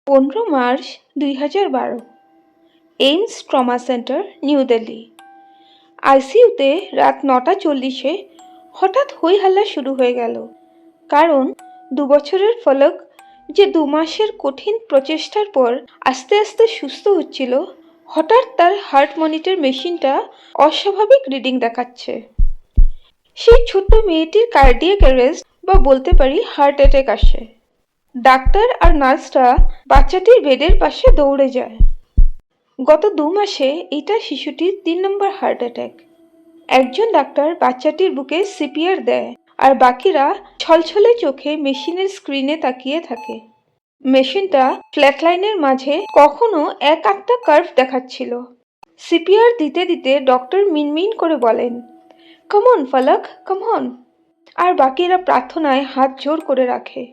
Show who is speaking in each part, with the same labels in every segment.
Speaker 1: 15 March 2012 AIIMS trauma centre, new Delhi. আইসিইউতে রাত 9:40 হঠাৎ হই হাল্লা শুরু হয়ে গেল। কারণ 2 বছরের ফলক, যে 2 মাসের কঠিন প্রচেষ্টার পর আস্তে আস্তে সুস্থ হচ্ছিল, হঠাৎ তার হার্ট মনিটর মেশিনটা অস্বাভাবিক রিডিং দেখাচ্ছে। সেই ছোট্ট মেয়েটির কার্ডিয়াক অ্যারেস্ট বা বলতে পারি হার্ট অ্যাটাক আসে। ডাক্তার আর নার্সরা বাচ্চাটির বেডের পাশে দৌড়ে যায়। গত 2 মাসে এটা শিশুটির 3 নম্বর হার্ট অ্যাটাক। একজন ডাক্তার বাচ্চাটির বুকে সিপিআর দেয়, আর বাকিরা ছলছলে চোখে মেশিনের স্ক্রিনে তাকিয়ে থাকে। মেশিনটা ফ্ল্যাটলাইনের মাঝে কখনো এক আধটা কার্ভ দেখাচ্ছিল। সিপিআর দিতে দিতে ডক্টর মিনমিন করে বলেন, কাম অন ফলক, কাম অন। আর বাকিরা প্রার্থনায় হাত জোর করে রাখে।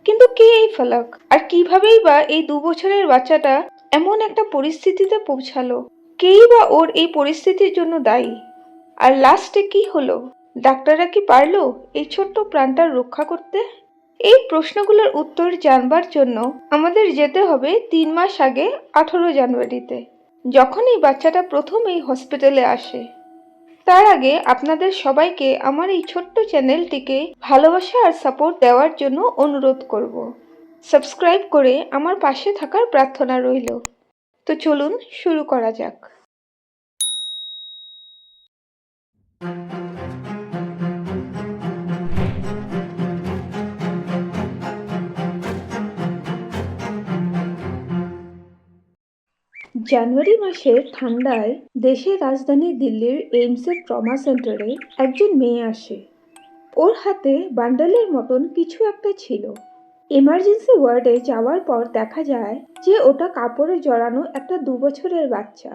Speaker 1: কিন্তু কে এই ফলক, আর কিভাবেই বা এই 2 বছরের বাচ্চাটা এমন একটা পরিস্থিতিতে পৌঁছালো? কেই বা ওর এই পরিস্থিতির জন্য দায়ী? আর লাস্টে কি হলো? ডাক্তাররা কি পারলো এই ছোট্ট প্রাণটার রক্ষা করতে? এই প্রশ্নগুলোর উত্তর জানবার জন্য আমাদের যেতে হবে 3 মাস আগে, 18 জানুয়ারিতে, যখন এই বাচ্চাটা প্রথম এই হসপিটালে আসে। তার আগে আপনাদের সবাইকে আমার এই ছোট্ট চ্যানেলটিকে ভালোবাসা আর সাপোর্ট দেওয়ার জন্য অনুরোধ করব। সাবস্ক্রাইব করে আমার পাশে থাকার প্রার্থনা রইল। তো চলুন শুরু করা যাক। জানুয়ারি মাসের ঠান্ডায় দেশের রাজধানী দিল্লির এইমসের ট্রমা সেন্টারে একজন মেয়ে আসে। ওর হাতে বান্ডেলের মতন কিছু একটা ছিল। এমার্জেন্সি ওয়ার্ডে যাওয়ার পর দেখা যায় যে ওটা কাপড়ে জড়ানো একটা 2 বছরের বাচ্চা।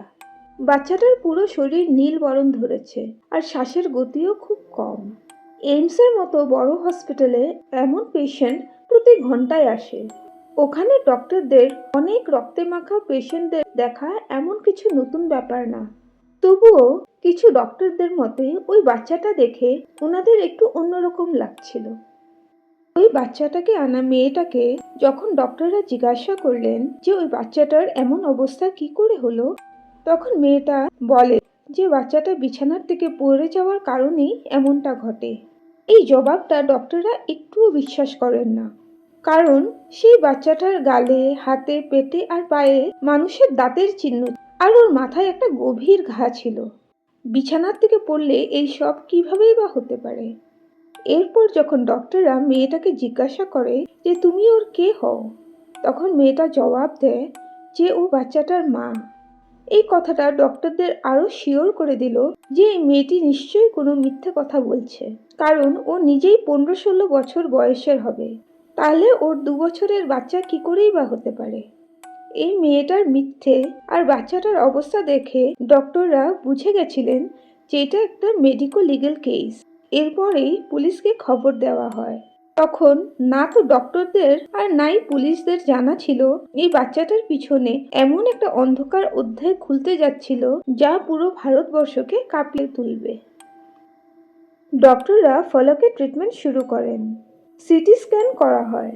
Speaker 1: বাচ্চাটার পুরো শরীর নীল বরণ ধরেছে, আর শ্বাসের গতিও খুব কম। এইমসের মতো বড় হসপিটালে এমন পেশেন্ট প্রতি ঘন্টায় আসে। ওখানে ডক্টরদের অনেক রক্তে মাখা পেশেন্টদের দেখা এমন কিছু নতুন ব্যাপার না। তবুও কিছু ডক্টরদের মতে ওই বাচ্চাটা দেখে ওনাদের একটু অন্যরকম লাগছিল। ওই বাচ্চাটাকে আনা মেয়েটাকে যখন ডক্টররা জিজ্ঞাসা করলেন যে ওই বাচ্চাটার এমন অবস্থা কি করে হলো, তখন মেয়েটা বলে যে বাচ্চাটা বিছানার থেকে পড়ে যাওয়ার কারণেই এমনটা ঘটে। এই জবাবটা ডক্টররা একটুও বিশ্বাস করেন না, কারণ সেই বাচ্চাটার গালে, হাতে, পেটে আর পায়ে মানুষের দাঁতের চিহ্ন, আর ওর মাথায় একটা গভীর ঘা ছিল। বিছানার থেকে পড়লে এই সব কিভাবেই বা হতে পারে? এরপর যখন ডক্টররা মেয়েটাকে জিজ্ঞাসা করে যে তুমি ওর কে হও, তখন মেয়েটা জবাব দেয় যে ও বাচ্চাটার মা। এই কথাটা ডক্টরদের আরো শিওর করে দিল যে এই মেয়েটি নিশ্চয়ই কোনো মিথ্যে কথা বলছে, কারণ ও নিজেই 15-16 বছর বয়সের হবে। তাহলে ওর 2 বছরের বাচ্চা কি করেই বা হতে পারে? এই মেয়েটার মিথ্যে আর বাচ্চাটার অবস্থা দেখে ডক্টররা বুঝে গেছিলেন যে এটা একটা মেডিকো লিগ্যাল কেস। এরপরেই পুলিশকে খবর দেওয়া হয়। তখন না তো ডক্টরদের আর নাই পুলিশদের জানা ছিল এই বাচ্চাটার পিছনে এমন একটা অন্ধকার অধ্যায় খুলতে যাচ্ছিল যা পুরো ভারতবর্ষকে কাঁপিয়ে তুলবে। ডক্টররা ফলকে ট্রিটমেন্ট শুরু করেন। সিটি স্ক্যান করা হয়।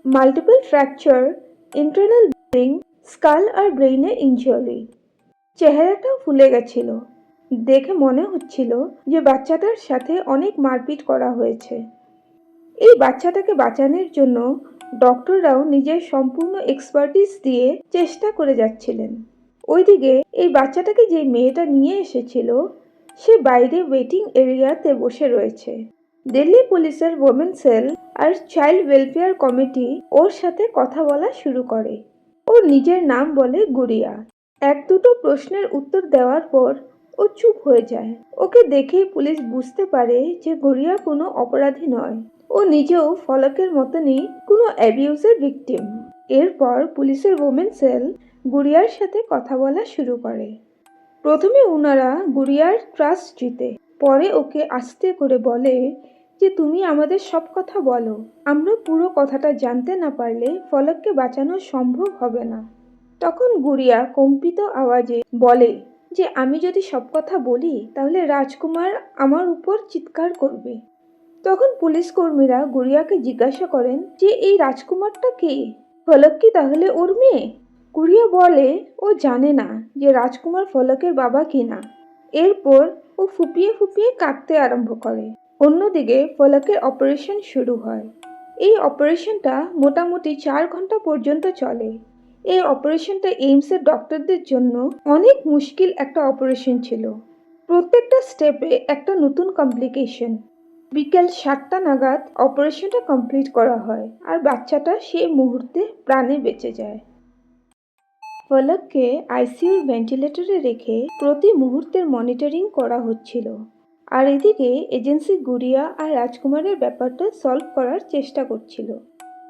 Speaker 1: Multiple fracture, internal bleeding, skull আর ব্রেইনে ইনজুরি। চেহারাটাও ফুলে গেছিল। দেখে মনে হচ্ছিল যে বাচ্চাটার সাথে অনেক মারপিট করা হয়েছে। এই বাচ্চাটাকে বাঁচানোর জন্য ডক্টররাও নিজের সম্পূর্ণ এক্সপার্টিস দিয়ে চেষ্টা করে যাচ্ছিলেন। ওইদিকে এই বাচ্চাটাকে যে মেয়েটা নিয়ে এসেছিল সে বাইরে ওয়েটিং এরিয়াতে বসে রয়েছে। দিল্লি পুলিশের ওমেন সেল আর চাইল্ড ওয়েলফেয়ার কমিটি ওর সাথে কথা বলা শুরু করে। ওর নিজের নাম বলে গুড়িয়া। 1-2 প্রশ্নের উত্তর দেওয়ার পর ও চুপ হয়ে যায়। ওকে দেখেই পুলিশ বুঝতে পারে যে গুড়িয়া কোনো অপরাধী নয়। ও নিজেও ফলকের মতনই কোনো অ্যাবিউজের ভিকটিম। এরপর পুলিশের ওমেন সেল গুড়িয়ার সাথে কথা বলা শুরু করে। প্রথমে ওনারা গুড়িয়ার ট্রাস্ট জিতে, পরে ওকে আস্তে করে বলে যে তুমি আমাদের সব কথা বলো, আমরা পুরো কথাটা জানতে না পারলে ফলককে বাঁচানো সম্ভব হবে না। তখন গুড়িয়া কম্পিত আওয়াজে বলে যে আমি যদি সব কথা বলি তাহলে রাজকুমার আমার উপর চিৎকার করবে। তখন পুলিশ কর্মীরা গুড়িয়াকে জিজ্ঞাসা করেন যে এই রাজকুমারটা কে। ফলক কি তাহলে ওর মেয়ে? গুড়িয়া বলে ও জানে না যে রাজকুমার ফলকের বাবা কিনা। এরপর ও ফুপিয়ে ফুপিয়ে কাঁদতে আরম্ভ করে। অন্যদিকে ফলকের অপারেশন শুরু হয়। এই অপারেশনটা মোটামুটি 4 ঘন্টা পর্যন্ত চলে। এই অপারেশনটা এইমসের ডক্টরদের জন্য অনেক মুশকিল একটা অপারেশন ছিল। প্রত্যেকটা স্টেপে একটা নতুন কমপ্লিকেশন। বিকেল 7টা নাগাদ অপারেশনটা কমপ্লিট করা হয় আর বাচ্চাটা সেই মুহূর্তে প্রাণে বেঁচে যায়। ফলককে আইসিইউর ভেন্টিলেটরে রেখে প্রতি মুহূর্তের মনিটরিং করা হচ্ছিল। আর এদিকে এজেন্সি গুড়িয়া আর রাজকুমারের ব্যাপারটা সলভ করার চেষ্টা করছিল।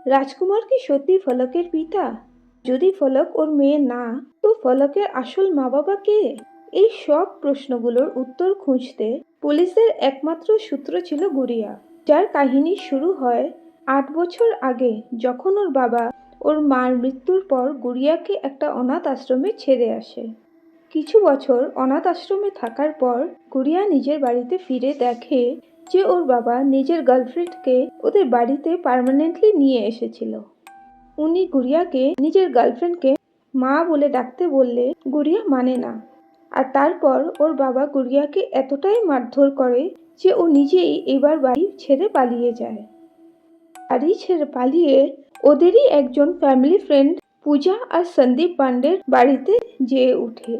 Speaker 1: রাজকুমার কি সত্যি ফলকের পিতা? যদি ফলক ওর মেয়ে না, তো ফলকের আসল মা বাবা কে? এই সব প্রশ্নগুলোর উত্তর খুঁজতে পুলিশের একমাত্র সূত্র ছিল গুড়িয়া, যার কাহিনী শুরু হয় 8 বছর আগে, যখন ওর বাবা ওর মার মৃত্যুর পর গুড়িয়াকে একটা অনাথ আশ্রমে ছেড়ে আসে। কিছু বছর অনাথ আশ্রমে থাকার পর গুড়িয়া নিজের বাড়িতে ফিরে দেখে যে ওর বাবা নিজের গার্লফ্রেন্ডকে ওদের বাড়িতে পার্মানেন্টলি নিয়ে এসেছিল। উনি গুড়িয়াকে নিজের গার্লফ্রেন্ডকে মা বলে ডাকতে বললে গুড়িয়া মানে না। আর তারপর ওর বাবা গুড়িয়াকে এতটাই মারধর করে যে ও নিজেই এবার বাড়ি ছেড়ে পালিয়ে যায়। বাড়ি ছেড়ে পালিয়ে ওদেরই একজন ফ্যামিলি ফ্রেন্ড পূজা আর সন্দীপ পান্ডের বাড়িতে যেয়ে ওঠে।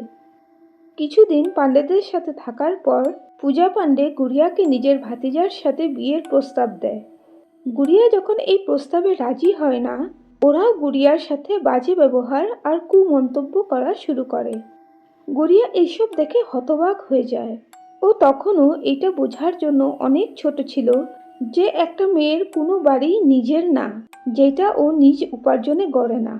Speaker 1: কিছুদিন পান্ডেদের সাথে থাকার পর পূজা পান্ডে গুড়িয়াকে নিজের ভাতিজার সাথে বিয়ের প্রস্তাব দেয়। গুড়িয়া যখন এই প্রস্তাবে রাজি হয় না, ওরাও গুড়িয়ার সাথে বাজে ব্যবহার আর কুমন্তব্য করা শুরু করে। গুড়িয়া এইসব দেখে হতবাক হয়ে যায়। ও তখনও এটা বোঝার জন্য অনেক ছোট ছিল যে একটা মেয়ের কোনো বাড়ি নিজের না, যেটা ও নিজ উপার্জনে গড়ে না।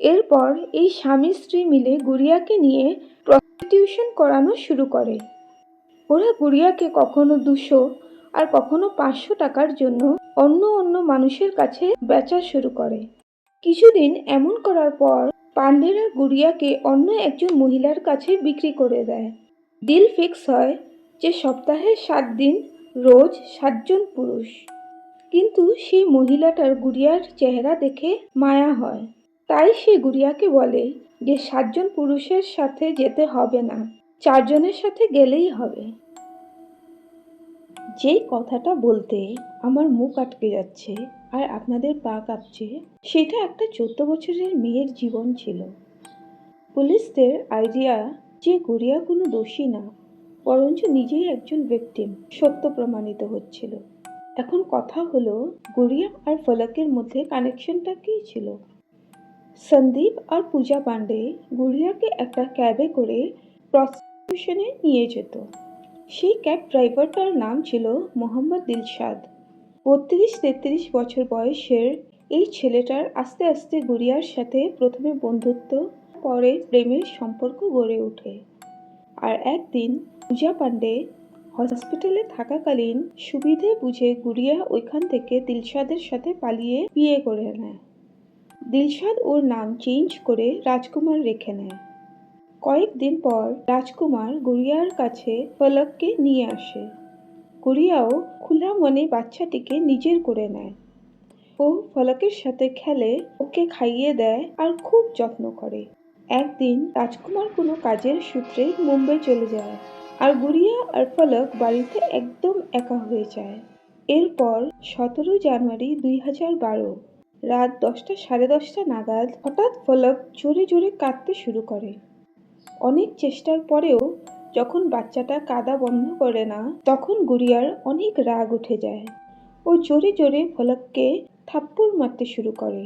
Speaker 1: এরপর এই স্বামী স্ত্রী মিলে গুড়িয়াকে নিয়ে প্রস্টিটিউশন করানো শুরু করে। ওরা গুড়িয়াকে কখনো 200 আর কখনো 500 টাকার জন্য অন্য অন্য মানুষের কাছে বেচা শুরু করে। কিছুদিন এমন করার পর পান্ডেরা গুড়িয়াকে অন্য একজন মহিলার কাছে বিক্রি করে দেয়। ডিল ফিক্স হয় যে সপ্তাহে 7 দিন রোজ 7 জন পুরুষ। কিন্তু সেই মহিলাটার গুড়িয়ার চেহারা দেখে মায়া হয়। তাই সে গুড়িয়াকে বলে যে 7 জন পুরুষের সাথে যেতে হবে না, 4 জনের সাথে গেলেই হবে। যেই কথাটা বলতে আমার মুখ আটকে যাচ্ছে আর আপনাদের পা কাঁপছে, সেটা একটা 14 বছরের মেয়ের জীবন ছিল। পুলিশদের আইডিয়া যে গুড়িয়া কোনো দোষী না, বরঞ্চ নিজেই একজন ভিকটিম সত্য প্রমাণিত হচ্ছিল। এখন কথা হলো, গুড়িয়া আর ফলকের মধ্যে কানেকশনটা কী ছিল? সন্দীপ আর পূজা পান্ডে গুড়িয়াকে একটা ক্যাবে করে প্রস্টিটিউশনে নিয়ে যেত। সেই ক্যাব ড্রাইভারটার নাম ছিল মোহাম্মদ দিলশাদ। 32-33 বছর বয়সের এই ছেলেটার আস্তে আস্তে গুড়িয়ার সাথে প্রথমে বন্ধুত্ব, পরে প্রেমের সম্পর্ক গড়ে ওঠে। আর একদিন পূজা পান্ডে হসপিটালে থাকাকালীন সুবিধে বুঝে গুড়িয়া ওইখান থেকে দিলশাদের সাথে পালিয়ে বিয়ে করে নেয়। দিলশাদ ওর নাম চেঞ্জ করে রাজকুমার রেখে নেয়। কয়েকদিন পর রাজকুমার গুড়িয়ার কাছে ফলককে নিয়ে আসে। গুড়িয়াও খোলা মনে বাচ্চাটিকে নিজের করে নেয়। ও ফলকের সাথে খেলে, ওকে খাইয়ে দেয় আর খুব যত্ন করে। একদিন রাজকুমার কোনো কাজের সূত্রে মুম্বাই চলে যায় আর গুড়িয়া আর ফলক বাড়িতে একদম একা হয়ে যায়। এরপর 17 জানুয়ারি 2012 রাত 10টা সাড়ে 10টা নাগাদ হঠাৎ ফলক জোরে জোরে কাঁদতে শুরু করে। অনেক চেষ্টার পরেও যখন বাচ্চাটা কাঁদা বন্ধ করে না, তখন গুড়িয়ার অনেক রাগ উঠে যায়। ও জোরে জোরে ফলককে থাপ্পড় মারতে শুরু করে।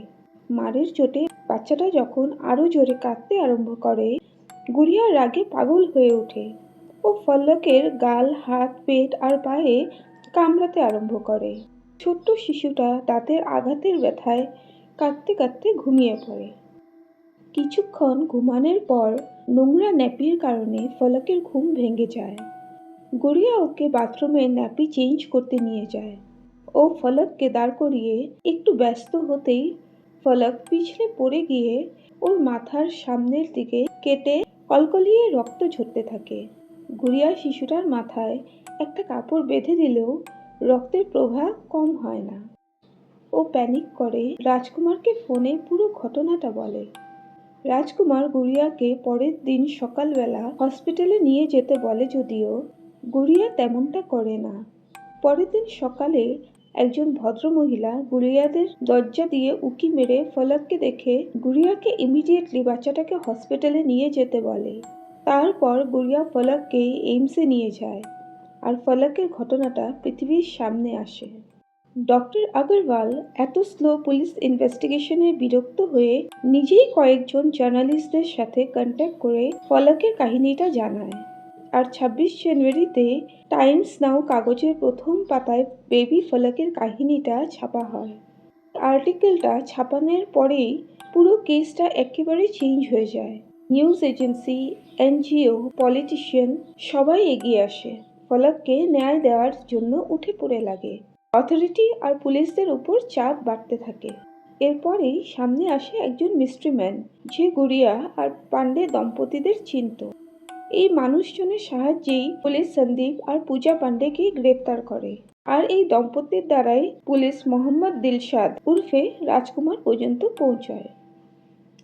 Speaker 1: মারের চোটে বাচ্চাটা যখন আরো জোরে কাঁদতে আরম্ভ করে, গুড়িয়া রাগে পাগল হয়ে ওঠে। ও ফলকের গাল, হাত, পেট আর পায়ে কামড়াতে আরম্ভ করে। ছোট্ট শিশুটা দাঁতের আঘাতের ব্যথায় কাঁদতে কাঁদতে ঘুমিয়ে পড়ে। কিছুক্ষণ ঘুমানোর পর নোংরা ন্যাপির কারণে ফলকের ঘুম ভেঙে যায়। গুড়িয়া ওকে বাথরুমে ন্যাপি চেঞ্জ করতে নিয়ে যায়। ও ফলককে দাঁড় করিয়ে একটু ব্যস্ত হতেই ফলক পিছলে পড়ে গিয়ে ওর মাথার সামনের দিকে কেটে কলকলিয়ে রক্ত ঝরতে থাকে। গুড়িয়া শিশুটার মাথায় একটা কাপড় বেঁধে দিলেও রক্তের প্রবাহ কম হয় না। ও প্যানিক করে রাজকুমারকে ফোনে পুরো ঘটনাটা বলে। রাজকুমার গুড়িয়াকে পরের দিন সকালবেলা হসপিটালে নিয়ে যেতে বলে, যদিও গুড়িয়া তেমনটা করে না। পরের দিন সকালে একজন ভদ্রমহিলা গুড়িয়াদের দরজা দিয়ে উঁকি মেরে ফলককে দেখে গুড়িয়াকে ইমিডিয়েটলি বাচ্চাটাকে হসপিটালে নিয়ে যেতে বলে। তারপর গুড়িয়া ফলককে এইমসে নিয়ে যায় আর ফলকের ঘটনাটা পৃথিবীর সামনে আসে। ডক্টর আগরওয়াল এত স্লো পুলিশ ইনভেস্টিগেশনে বিরক্ত হয়ে নিজেই কয়েকজন জার্নালিস্টদের সাথে কন্ট্যাক্ট করে ফলকের কাহিনীটা জানায়। আর ২৬ জানুয়ারিতে টাইমস নাও কাগজের প্রথম পাতায় বেবি ফলকের কাহিনীটা ছাপা হয়। আর্টিকেলটা ছাপানোর পরেই পুরো কেসটা একেবারে চেঞ্জ হয়ে যায়। নিউজ এজেন্সি, এনজিও, পলিটিশিয়ান সবাই এগিয়ে আসে, ফলককে ন্যায় দেওয়ার জন্য উঠে পড়ে লাগে। অথরিটি আর পুলিশদের উপর চাপ বাড়তে থাকে। এরপরেই সামনে আসে একজন মিস্ট্রি ম্যান, যে গুড়িয়া আর পান্ডে দম্পতিদের চিনত। এই মানুষজনের সাহায্যেই পুলিশ সন্দীপ আর পূজা পান্ডেকে গ্রেপ্তার করে। আর এই দম্পতির দ্বারাই পুলিশ মোহাম্মদ দিলশাদ উর্ফে রাজকুমার পর্যন্ত পৌঁছায়।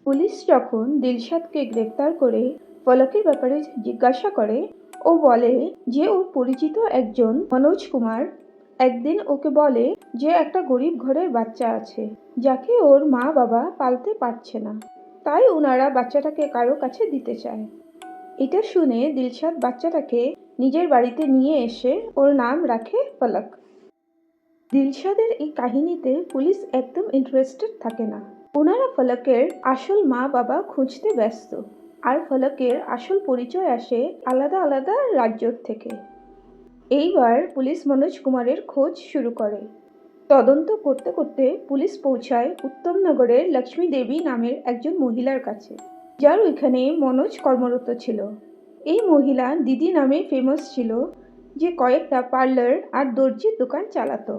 Speaker 1: পুলিশ যখন দিলশাদকে গ্রেপ্তার করে ফলকের ব্যাপারে জিজ্ঞাসা করে, ও বলে যে ওর পরিচিত একজন মনোজ কুমার একদিন ওকে বলে যে একটা গরিব ঘরের বাচ্চা আছে যাকে ওর মা বাবা পালতে পারছে না, তাই ওনারা বাচ্চাটাকে কারো কাছে দিতে চায়। এটা শুনে দিলশাদ বাচ্চাটাকে নিজের বাড়িতে নিয়ে এসে ওর নাম রাখে ফলক। দিলশাদের এই কাহিনীতে পুলিশ একদম ইন্টারেস্টেড থাকে না। ওনারা ফলকের আসল মা বাবা খুঁজতে ব্যস্ত, আর ফলকের আসল পরিচয় আসে আলাদা আলাদা রাজ্য থেকে। এইবার পুলিশ মনোজ কুমারের খোঁজ শুরু করে। তদন্ত করতে করতে পুলিশ পৌঁছায় উত্তমনগরের লক্ষ্মী দেবী নামের একজন মহিলার কাছে, যার ওইখানে মনোজ কর্মরত ছিল। এই মহিলা দিদি নামে ফেমাস ছিল, যে কয়েকটা পার্লার আর দর্জির দোকান চালাতো।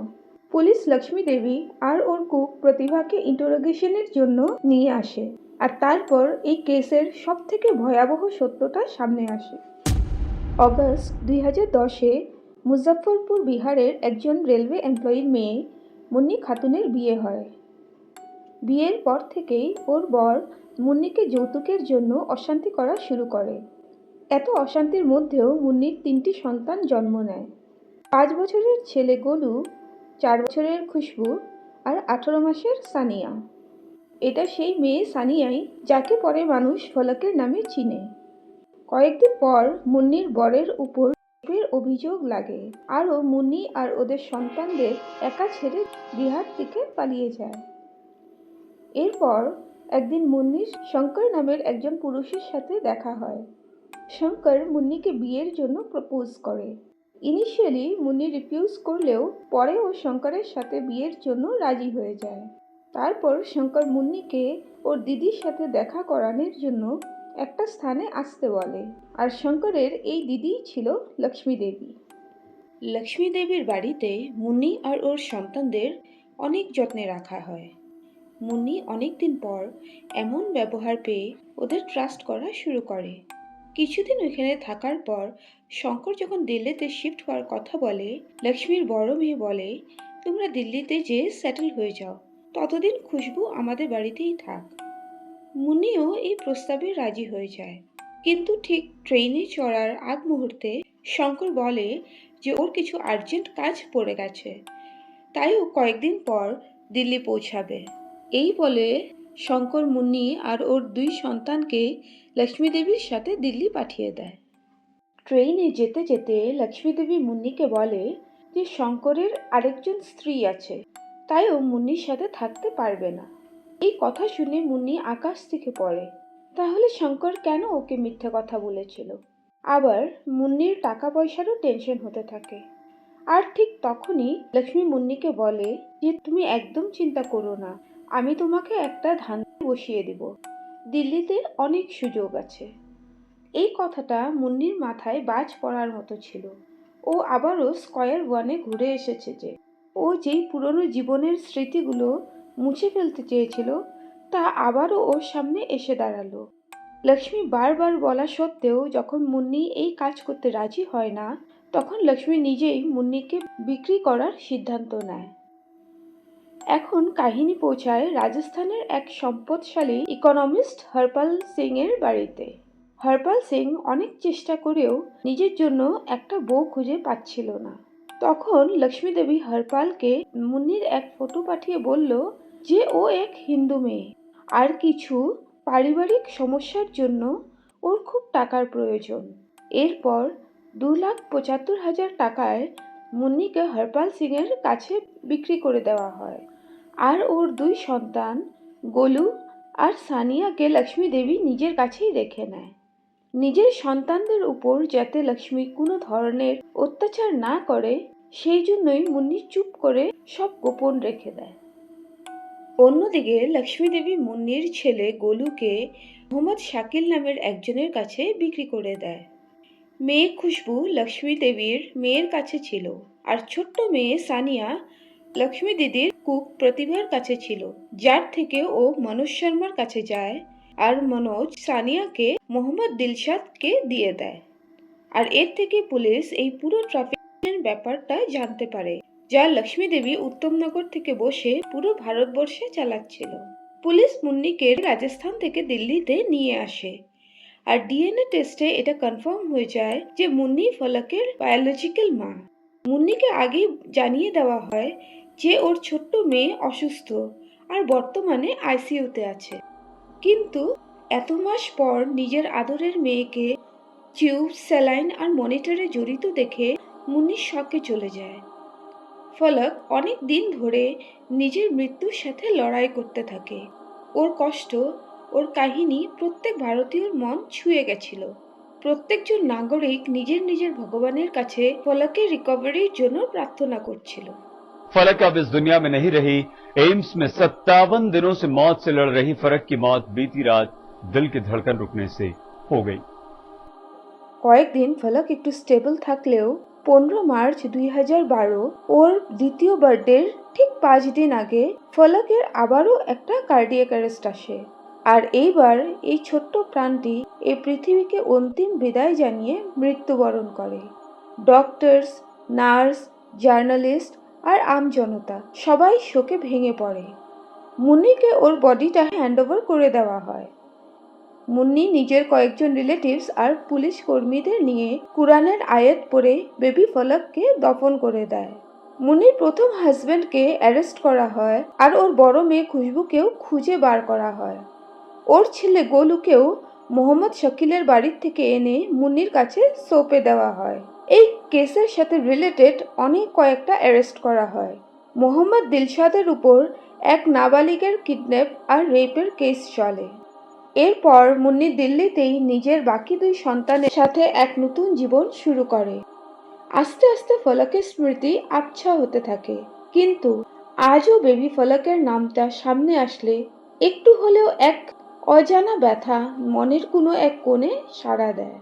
Speaker 1: পুলিশ লক্ষ্মী দেবী আর ওর কুক প্রতিভাকে ইন্টারোগেশনের জন্য নিয়ে আসে, আর তারপর এই কেসের সব থেকে ভয়াবহ সত্যটা সামনে আসে। অগস্ট ২০১০-এ মুজফ্ফরপুর, বিহারের একজন রেলওয়ে এমপ্লয়ির মেয়ে মুন্নি খাতুনের বিয়ে হয়। বিয়ের পর থেকেই ওর বর মুন্নিকে যৌতুকের জন্য অশান্তি করা শুরু করে। এত অশান্তির মধ্যেও মুন্নির ৩টি সন্তান জন্ম নেয়। ৫ বছরের ছেলে গোলু, ৪ বছরের খুশবু আর ১৮ মাসের সানিয়া। এটা সেই মেয়ে সানিয়াই যাকে পরে মানুষ ফলকের নামে চিনে। কয়েকদিন পর মুন্নির বরের উপর রেপের অভিযোগ লাগে, আরও মুন্নি আর ওদের সন্তানদের একা ছেড়ে বিহার থেকে পালিয়ে যায়। এরপর একদিন মুন্নির শঙ্কর নামের একজন পুরুষের সাথে দেখা হয়। শঙ্কর মুন্নিকে বিয়ের জন্য প্রপোজ করে। ইনিশিয়ালি মুন্নি রিফিউজ করলেও পরে ও শঙ্করের সাথে বিয়ের জন্য রাজি হয়ে যায়। তারপর শঙ্কর মুন্নিকে ওর দিদির সাথে দেখা করানোর জন্য একটা স্থানে আসতে বলে, আর শঙ্করের এই দিদি ছিল লক্ষ্মী দেবী। লক্ষ্মী দেবীর বাড়িতে মুন্নি আর ওর সন্তানদের অনেক যত্নে রাখা হয়। মুন্নি অনেকদিন পর এমন ব্যবহার পেয়ে ওদের ট্রাস্ট করা শুরু করে। কিছুদিন ওইখানে থাকার পর শঙ্কর যখন দিল্লিতে শিফট হওয়ার কথা বলে, লক্ষ্মীর বড় মেয়ে বলে, তোমরা দিল্লিতে যেয়ে সেটেল হয়ে যাও, ততদিন খুশবু আমাদের বাড়িতেই থাক। মুন্নিও এই প্রস্তাবে রাজি হয়ে যায়। কিন্তু ঠিক ট্রেনে চড়ার আগ মুহূর্তে শঙ্কর বলে যে ওর কিছু আর্জেন্ট কাজ পড়ে গেছে, তাই ও কয়েকদিন পর দিল্লি পৌঁছাবে। এই বলে শঙ্কর মুন্নি আর ওর 2 সন্তানকে লক্ষ্মী দেবীর সাথে দিল্লি পাঠিয়ে দেয়। ট্রেনে যেতে যেতে লক্ষ্মী দেবী মুন্নিকে বলে যে শঙ্করের আরেকজন স্ত্রী আছে, তাই ও মুন্নির সাথে থাকতে পারবে না। এই কথা শুনে মুন্নি আকাশ থেকে পড়ে। তাহলে শঙ্কর কেন ওকে মিথ্যে কথা বলেছিল? আবার মুন্নির টাকা পয়সারও টেনশন হতে থাকে। আর ঠিক তখনই লক্ষ্মী মুন্নিকে বলে যে তুমি একদম চিন্তা করো না, আমি তোমাকে একটা ধান্দায় বসিয়ে দিব, দিল্লিতে অনেক সুযোগ আছে। এই কথাটা মুন্নির মাথায় বাজ পড়ার মতো ছিল। ও আবারও স্কয়ার ওয়ানে ঘুরে এসেছে, যে ও যেই পুরনো জীবনের স্মৃতিগুলো মুছে ফেলতে চেয়েছিল তা আবারও ওর সামনে এসে দাঁড়ালো। লক্ষ্মী বারবার বলা সত্ত্বেও যখন মুন্নি এই কাজ করতে রাজি হয় না, তখন লক্ষ্মী নিজেই মুন্নিকে বিক্রি করার সিদ্ধান্ত নেয়। এখন কাহিনী পৌঁছায় রাজস্থানের এক সম্পদশালী ইকোনমিস্ট হরপাল সিং এর বাড়িতে। হরপাল সিং অনেক চেষ্টা করেও নিজের জন্য একটা বউ খুঁজে পাচ্ছিল না। তখন লক্ষ্মী দেবী হরপালকে মুন্নির এক ফটো পাঠিয়ে বলল যে ও এক হিন্দু মেয়ে, আর কিছু পারিবারিক সমস্যার জন্য ওর খুব টাকার প্রয়োজন। এরপর 2,75,000 টাকায় মুন্নিকে হরপাল সিং এর কাছে বিক্রি করে দেওয়া হয়, আর ওর 2 সন্তান গোলু আর সানিয়াকে লক্ষ্মী দেবী নিজের কাছেই রেখে নেয়। নিজের সন্তানদের উপর যাতে লক্ষ্মী কোনো ধরনের অত্যাচার না করে সেই জন্যই মুন্নি চুপ করে সব গোপন রেখে দেয়। অন্যদিকে লক্ষ্মী দেবী মুন্নির ছেলে গোলুকে মোহাম্মদ শাকিল নামের একজনের কাছে বিক্রি করে দেয়। মেয়ে খুশবু লক্ষ্মী দেবীর মেয়ের কাছে ছিল, আর ছোট্ট মেয়ে সানিয়া লক্ষ্মী দিদির কুক প্রতিভার কাছে ছিল, যার থেকে ও মনোজ শর্মার কাছে যায়, আর মনোজ সানিয়াকে মোহাম্মদ দিলশাদকে দিয়ে দেয়। আর এর থেকে পুলিশ এই পুরো ট্রাফিকের ব্যাপারটা জানতে পারে, যা লক্ষ্মী দেবী উত্তমনগর থেকে বসে পুরো ভারতবর্ষে চালাচ্ছিল। পুলিশ মুন্নিকে রাজস্থান থেকে দিল্লিতে নিয়ে আসে, আর ডিএনএ টেস্টে এটা কনফার্ম হয়ে যায় যে মুন্নি ফলকের বায়োলজিক্যাল মা। মুন্নিকে আগেই জানিয়ে দেওয়া হয় যে ওর ছোট্ট মেয়ে অসুস্থ আর বর্তমানে আইসিইউতে আছে, কিন্তু এত মাস পর নিজের আদরের মেয়েকে টিউব, স্যালাইন আর মনিটরে জড়িত দেখে মুন্নি শকে চলে যায়। ফলক অনেক দিন ধরে নিজের মৃত্যুর সাথে লড়াই করতে থাকে। ওর কষ্ট, ওর কাহিনী প্রত্যেক ভারতীয়র মন ছুঁয়ে গেছিল। প্রত্যেকজন নাগরিক নিজের নিজের ভগবানের কাছে ফলকের রিকভারির জন্য প্রার্থনা করছিল।
Speaker 2: फलक अब इस दुनिया में नहीं रही। एम्स में 57 दिनों से मौत से लड़ रही फलक की मौत बीती रात दिल की धड़कन रुकने से हो गई।
Speaker 1: কয়েকদিন ফলক একটু স্টেবল থাকলেও 15 মার্চ 2012 ওর দ্বিতীয় বার্থডের ঠিক 5 দিন আগে ফলকের আবারও একটা কার্ডিয়াক অ্যারেস্ট আসে। আর এইবার এই ছোট্ট প্রাণটি এই পৃথিবীকে অন্তিম বিদায় জানিয়ে মৃত্যুবরণ করে। ডক্টরস, নার্স, জার্নালিস্ট আর আমজনতা সবাই শোকে ভেঙে পড়ে। মুন্নিকে ওর বডিটা হ্যান্ডওভার করে দেওয়া হয়। মুন্নি নিজের কয়েকজন রিলেটিভস আর পুলিশ কর্মীদের নিয়ে কুরআনের আয়াত পড়ে বেবি ফলককে দফন করে দেয়। মুন্নির প্রথম হাজবেন্ডকে অ্যারেস্ট করা হয়, আর ওর বড় মেয়ে খুশবুকেও খুঁজে বার করা হয়। ওর ছেলে গোলুকেও মোহাম্মদ শাকিলের বাড়ির থেকে এনে মুন্নির কাছে সঁপে দেওয়া হয়। এই কেসের সাথে রিলেটেড অনেক কয়েকটা অ্যারেস্ট করা হয়। মোহাম্মদ দিলশাদের উপর এক নাবালিগের কিডন্যাপ আর রেপের কেস চলে। এরপর মুন্নি দিল্লিতেই নিজের বাকি 2 সন্তানের সাথে এক নতুন জীবন শুরু করে। আস্তে আস্তে ফলকের স্মৃতি আবছা হতে থাকে, কিন্তু আজও বেবি ফলকের নামটা সামনে আসলে একটু হলেও এক অজানা ব্যথা মনের কোনো এক কোণে সাড়া দেয়।